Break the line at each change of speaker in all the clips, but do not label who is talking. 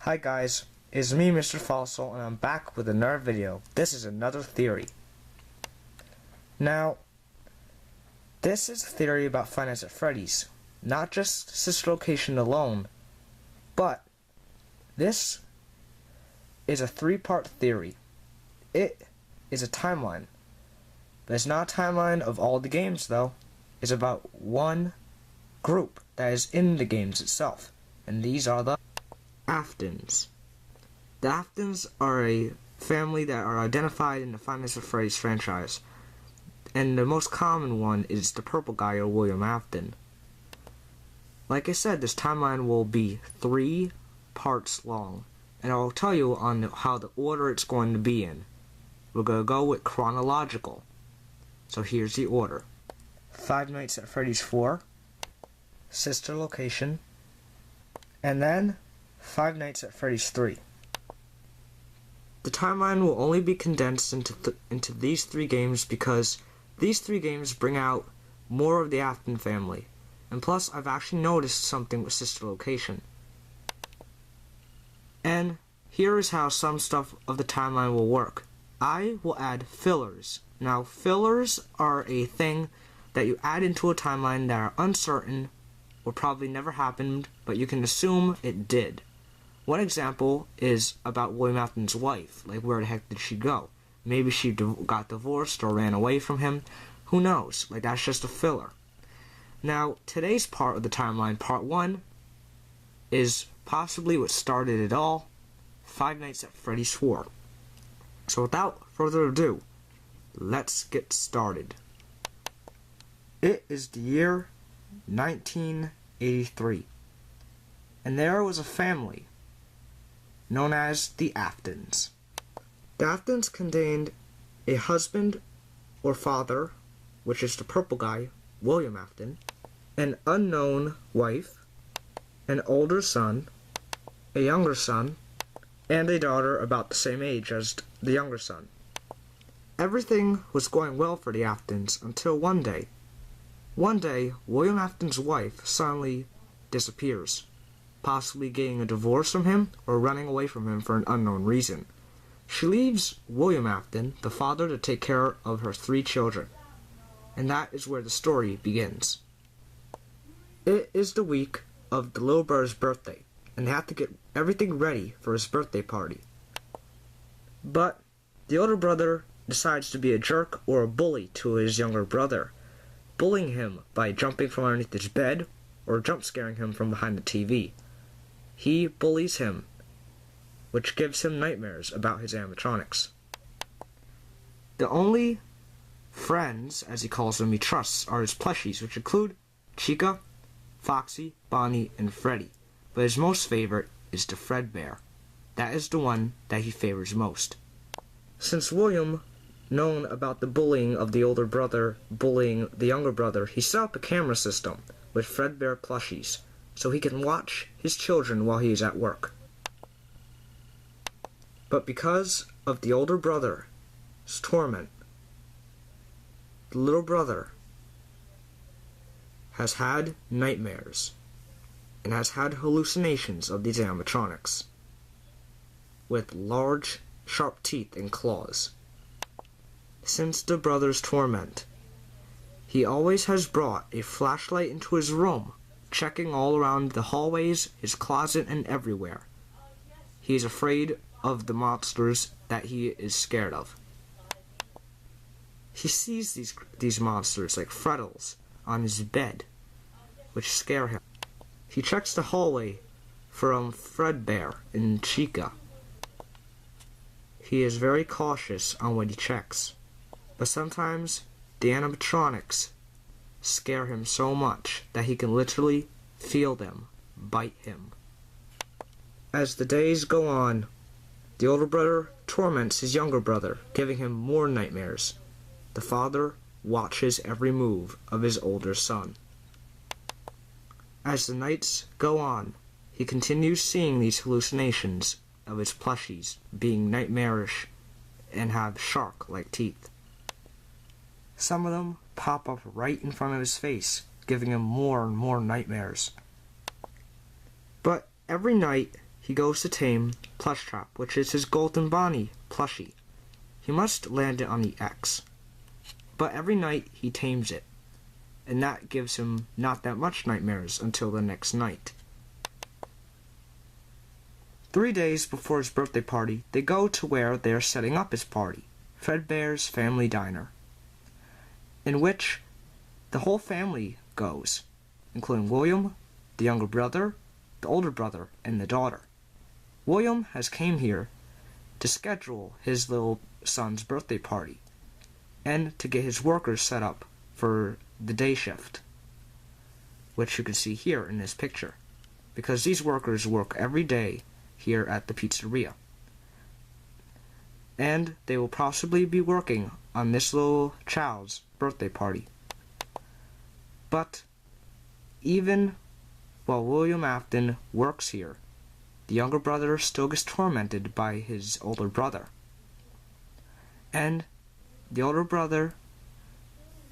Hi guys, it's me Mr. Fossil and I'm back with another video. This is another theory. Now, this is a theory about Five Nights at Freddy's. Not just sister location alone, but this is a three-part theory. It is a timeline. But it's not a timeline of all the games though. It's about one group that is in the games itself. And these are the Aftons. The Aftons are a family that are identified in the Five Nights at Freddy's franchise. And the most common one is the purple guy, or William Afton. Like I said, this timeline will be 3 parts long. And I'll tell you on how the order it's going to be in. We're going to go with chronological. So here's the order. Five Nights at Freddy's 4, sister location, and then Five Nights at Freddy's 3. The timeline will only be condensed into these 3 games because these 3 games bring out more of the Afton family. And plus, I've actually noticed something with sister location. And here is how some stuff of the timeline will work. I will add fillers. Now, fillers are a thing that you add into a timeline that are uncertain or probably never happened, but you can assume it did. One example is about William Afton's wife. Like, where the heck did she go? Maybe she got divorced or ran away from him. Who knows? Like, that's just a filler. Now, today's part of the timeline, part 1, is possibly what started it all, Five Nights at Freddy's 4. So without further ado, let's get started. It is the year 1983, and there was a family known as the Aftons. The Aftons contained a husband or father, which is the purple guy, William Afton, an unknown wife, an older son, a younger son, and a daughter about the same age as the younger son. Everything was going well for the Aftons until one day. One day, William Afton's wife suddenly disappears, possibly getting a divorce from him or running away from him for an unknown reason. She leaves William Afton, the father, to take care of her 3 children. And that is where the story begins. It is the week of the little brother's birthday, and they have to get everything ready for his birthday party. But the older brother decides to be a jerk or a bully to his younger brother, bullying him by jumping from underneath his bed or jump scaring him from behind the TV. He bullies him, which gives him nightmares about his animatronics. The only friends, as he calls them, he trusts are his plushies, which include Chica, Foxy, Bonnie, and Freddy. But his most favorite is the Fredbear. That is the one that he favors most. Since William known about the bullying of the older brother bullying the younger brother, he set up a camera system with Fredbear plushies so he can watch his children while he is at work. But because of the older brother's torment, the little brother has had nightmares and has had hallucinations of these animatronics with large, sharp teeth and claws. Since the brother's torment, he always has brought a flashlight into his room, checking all around the hallways, his closet, and everywhere. He is afraid of the monsters that he is scared of. He sees these monsters like Freddles on his bed, which scare him. He checks the hallway for Fredbear and Chica. He is very cautious on what he checks, but sometimes the animatronics scare him so much that he can literally feel them bite him. As the days go on, the older brother torments his younger brother, giving him more nightmares. The father watches every move of his older son. As the nights go on, he continues seeing these hallucinations of his plushies being nightmarish and have shark-like teeth. Some of them pop up right in front of his face, giving him more and more nightmares. But every night, he goes to tame Plushtrap, which is his Golden Bonnie plushie. He must land it on the X. But every night he tames it, and that gives him not that much nightmares until the next night. 3 days before his birthday party, they go to where they are setting up his party, Fredbear's Family Diner, in which the whole family goes, including William, the younger brother, the older brother, and the daughter. William has came here to schedule his little son's birthday party and to get his workers set up for the day shift, which you can see here in this picture, because these workers work every day here at the pizzeria, and they will possibly be working on this little child's birthday party. But even while William Afton works here, the younger brother still gets tormented by his older brother, and the older brother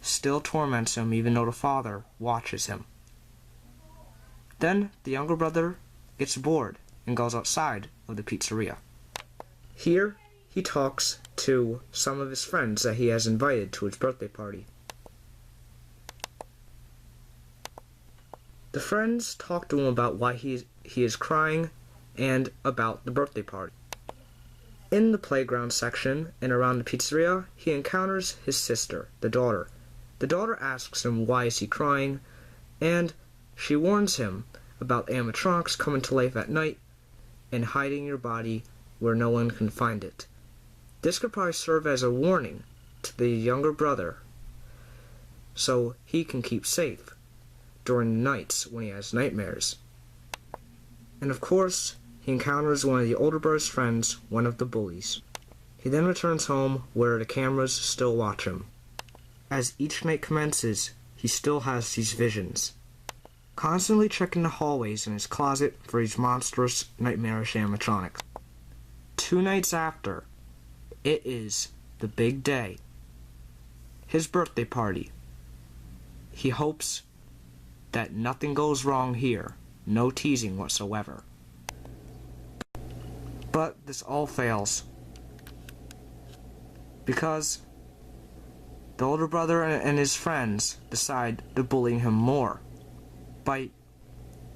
still torments him even though the father watches him. Then the younger brother gets bored and goes outside of the pizzeria. Here he talks to some of his friends that he has invited to his birthday party. The friends talk to him about why he is crying and about the birthday party. In the playground section and around the pizzeria, he encounters his sister, the daughter. The daughter asks him why is he crying, and she warns him about animatronics coming to life at night and hiding your body where no one can find it. This could probably serve as a warning to the younger brother so he can keep safe during the nights when he has nightmares. And of course, he encounters one of the older brother's friends, one of the bullies. He then returns home where the cameras still watch him. As each night commences, he still has these visions, constantly checking the hallways in his closet for these monstrous, nightmarish animatronics. 2 nights after, it is the big day, his birthday party. He hopes that nothing goes wrong here, no teasing whatsoever. But this all fails, because the older brother and his friends decide to bully him more by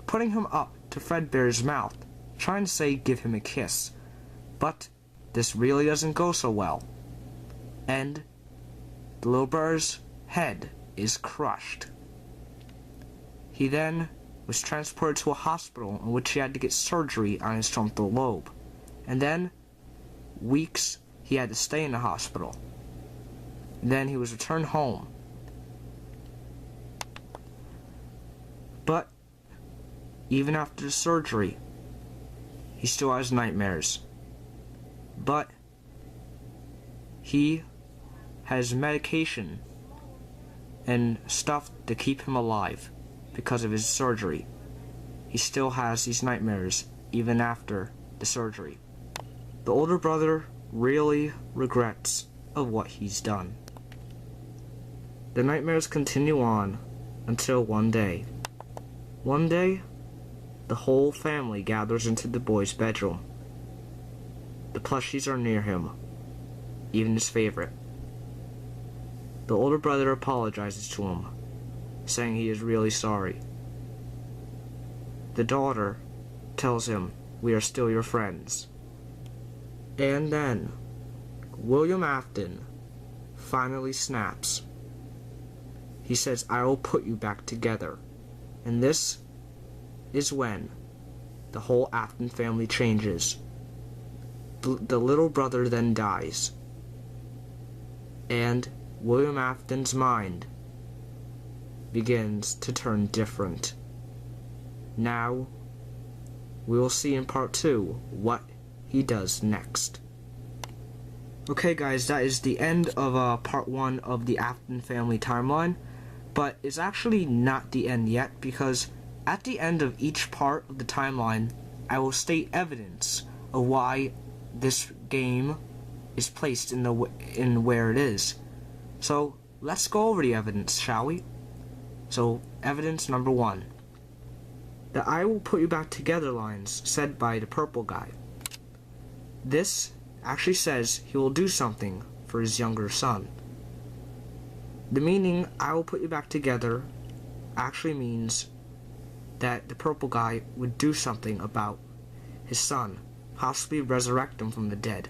putting him up to Fredbear's mouth, trying to say give him a kiss. But this really doesn't go so well, and the little brother's head is crushed. He then was transported to a hospital in which he had to get surgery on his frontal lobe, and then weeks he had to stay in the hospital. Then he was returned home. But even after the surgery, he still has nightmares. But he has medication and stuff to keep him alive because of his surgery. He still has these nightmares even after the surgery. The older brother really regrets of what he's done. The nightmares continue on until one day. One day, the whole family gathers into the boy's bedroom. The plushies are near him, even his favorite. The older brother apologizes to him, saying he is really sorry. The daughter tells him, "We are still your friends." And then, William Afton finally snaps. He says, "I will put you back together." And this is when the whole Afton family changes. The little brother then dies, and William Afton's mind begins to turn different. Now, we will see in part 2 what he does next. Okay guys, that is the end of part 1 of the Afton family timeline, but it's actually not the end yet, because at the end of each part of the timeline, I will state evidence of why this game is placed in where it is. So let's go over the evidence, shall we? So evidence number 1. the "I will put you back together" lines said by the purple guy. This actually says he will do something for his younger son. The meaning "I will put you back together" actually means that the purple guy would do something about his son, possibly resurrect him from the dead.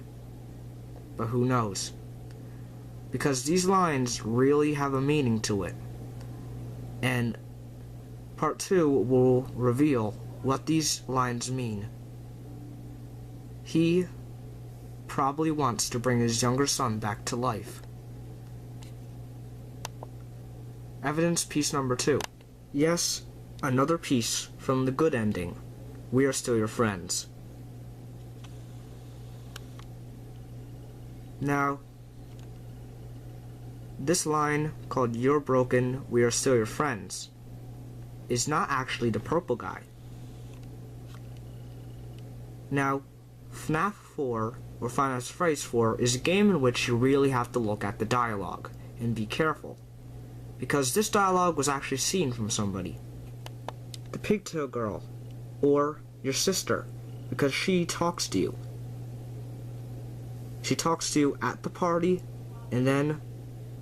But who knows? Because these lines really have a meaning to it. And part 2 will reveal what these lines mean. He probably wants to bring his younger son back to life. Evidence piece number 2. Yes, another piece from the good ending. We are still your friends. Now, this line called "You're broken, we are still your friends" is not actually the purple guy. Now, FNaF 4, or Final Phrase 4, is a game in which you really have to look at the dialogue and be careful, because this dialogue was actually seen from somebody. The pigtail girl, or your sister, because she talks to you. She talks to you at the party, and then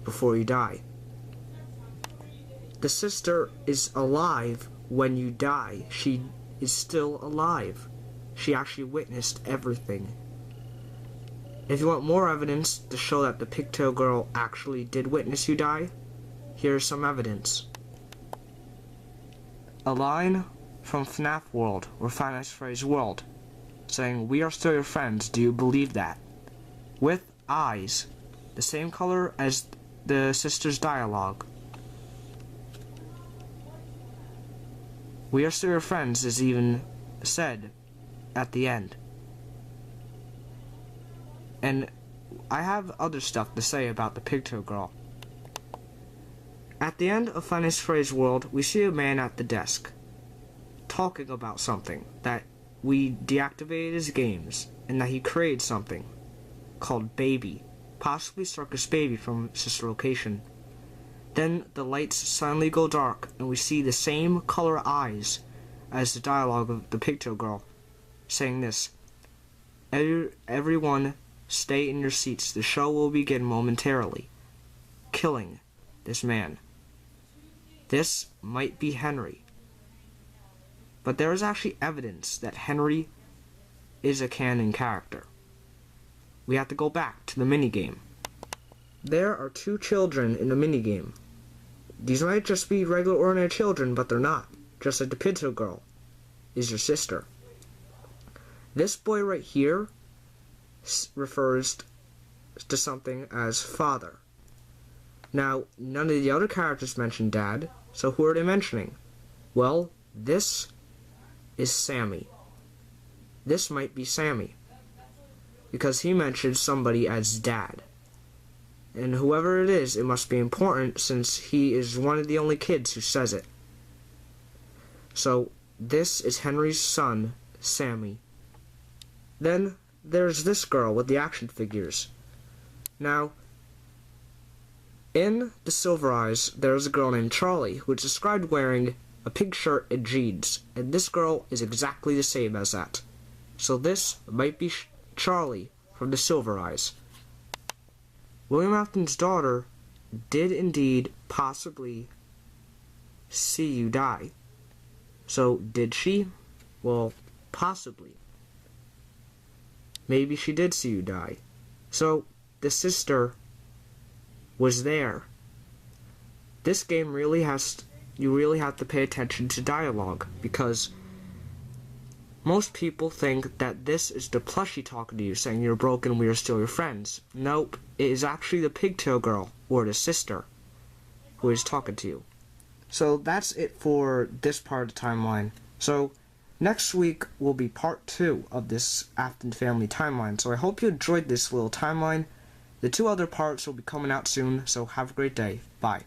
before you die. The sister is alive when you die. She is still alive. She actually witnessed everything. If you want more evidence to show that the pigtail girl actually did witness you die, here's some evidence. A line from FNaF World, or Final Phrase World, saying, "We are still your friends, do you believe that?" With eyes, the same color as the sister's dialogue. "We are still your friends" is even said at the end. And I have other stuff to say about the pigtail girl. At the end of Final Phrase World, we see a man at the desk talking about something, that we deactivated his games, and that he created something called Baby, possibly Circus Baby from sister location. Then the lights suddenly go dark, and we see the same color eyes as the dialogue of the pigtail girl, saying this: "Everyone stay in your seats, the show will begin momentarily," killing this man. This might be Henry, but there is actually evidence that Henry is a canon character. We have to go back to the minigame. There are 2 children in the minigame. These might just be regular ordinary children, but they're not, just like the pigtail girl is your sister. This boy right here refers to something as father. Now, none of the other characters mention dad, so who are they mentioning? Well, this is Sammy. This might be Sammy, because he mentioned somebody as dad. And whoever it is, it must be important, since he is one of the only kids who says it. So, this is Henry's son, Sammy. Then, there's this girl with the action figures. Now, in the Silver Eyes, there's a girl named Charlie, who is described wearing a pink shirt and jeans, and this girl is exactly the same as that. So this might be Charlie from the Silver Eyes. William Afton's daughter did indeed possibly see you die. So, did she? Well, possibly. Maybe she did see you die. So, the sister was there. This game really you really have to pay attention to dialogue, because most people think that this is the plushie talking to you, saying "You're broken, we are still your friends." Nope, it is actually the pigtail girl, or the sister, who is talking to you. So that's it for this part of the timeline. So next week will be part 2 of this Afton family timeline. So I hope you enjoyed this little timeline. The 2 other parts will be coming out soon, so have a great day. Bye.